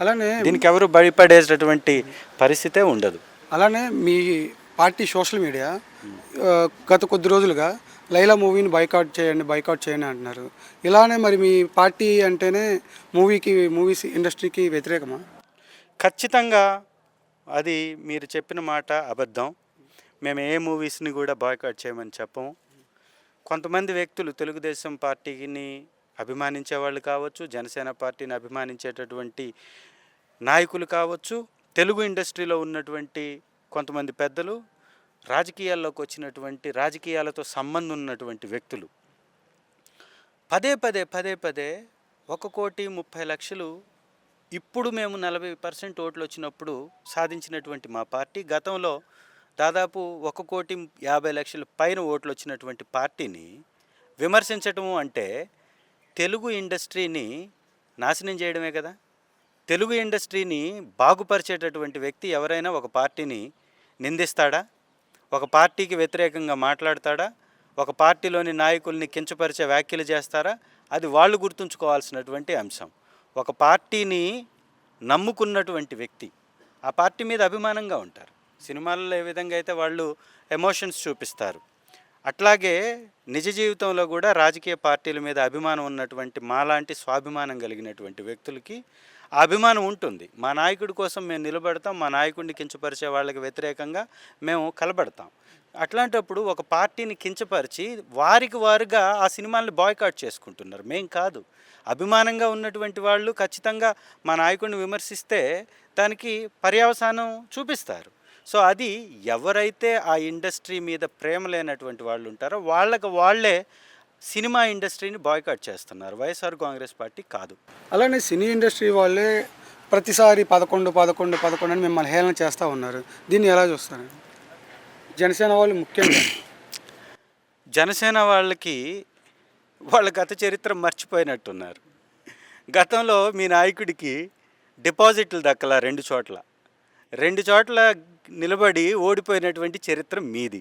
అలానే దీనికి ఎవరు భయపడేటటువంటి పరిస్థితే ఉండదు. అలానే మీ పార్టీ సోషల్ మీడియా ఆ, గత కొద్ది రోజులుగా లైలా మూవీని బైకాట్ చేయండి అంటున్నారు. ఇలానే మరి మీ పార్టీ అంటేనే మూవీస్ ఇండస్ట్రీకి వ్యతిరేకమా? ఖచ్చితంగా అది మీరు చెప్పిన మాట అబద్ధం. మేము ఏ మూవీస్ని కూడా బాయ్కాట్ చేయమని చెప్పము. కొంతమంది వ్యక్తులు తెలుగుదేశం పార్టీని అభిమానించే వాళ్ళు కావచ్చు, జనసేన పార్టీని అభిమానించేటటువంటి నాయకులు కావచ్చు, తెలుగు ఇండస్ట్రీలో ఉన్నటువంటి కొంతమంది పెద్దలు, రాజకీయాల్లోకి వచ్చినటువంటి రాజకీయాలతో సంబంధం ఉన్నటువంటి వ్యక్తులు పదే పదే 1,30,00,000 ఇప్పుడు మేము 40% ఓట్లు వచ్చినప్పుడు సాధించినటువంటి మా పార్టీ గతంలో దాదాపు 1,50,00,000 పైన ఓట్లు వచ్చినటువంటి పార్టీని విమర్శించటము అంటే తెలుగు ఇండస్ట్రీని నాశనం చేయడమే కదా. తెలుగు ఇండస్ట్రీని బాగుపరిచేటటువంటి వ్యక్తి ఎవరైనా ఒక పార్టీని నిందిస్తాడా? ఒక పార్టీకి వ్యతిరేకంగా మాట్లాడతాడా? ఒక పార్టీలోని నాయకుల్ని కించపరిచే వ్యాఖ్యలు చేస్తారా? అది వాళ్ళు గుర్తుంచుకోవాల్సినటువంటి అంశం. ఒక పార్టీని నమ్ముకున్నటువంటి వ్యక్తి ఆ పార్టీ మీద అభిమానంగా ఉంటారు. సినిమాల్లో ఏ విధంగా అయితే వాళ్ళు ఎమోషన్స్ చూపిస్తారు, అట్లాగే నిజ జీవితంలో కూడా రాజకీయ పార్టీల మీద అభిమానం ఉన్నటువంటి మాలాంటి స్వాభిమానం కలిగినటువంటి వ్యక్తులకి ఆ అభిమానం ఉంటుంది. మా నాయకుడి కోసం మేము నిలబడతాం, మా నాయకుడిని కించపరిచే వాళ్ళకి వ్యతిరేకంగా మేము కలబడతాం. అట్లాంటప్పుడు ఒక పార్టీని కించపరిచి వారుగా ఆ సినిమాల్ని బాయ్కాట్ చేసుకుంటున్నారు. మేం కాదు. అభిమానంగా ఉన్నటువంటి వాళ్ళు ఖచ్చితంగా మా నాయకుడిని విమర్శిస్తే దానికి పర్యవసానం చూపిస్తారు. సో అది ఎవరైతే ఆ ఇండస్ట్రీ మీద ప్రేమ లేనటువంటి వాళ్ళు ఉంటారో వాళ్ళే సినిమా ఇండస్ట్రీని బాయ్కాట్ చేస్తున్నారు. వైఎస్ఆర్ కాంగ్రెస్ పార్టీ కాదు. అలానే సినీ ఇండస్ట్రీ వాళ్ళే ప్రతిసారి 11 అని మిమ్మల్ని హేళన చేస్తూ ఉన్నారు. దీన్ని ఎలా చూస్తారు? జనసేన వాళ్ళు ముఖ్యంగా జనసేన వాళ్ళ గత చరిత్ర మర్చిపోయినట్టున్నారు. గతంలో మీ నాయకుడికి డిపాజిట్లు దక్కల 2 చోట్ల నిలబడి ఓడిపోయినటువంటి చరిత్ర మీది.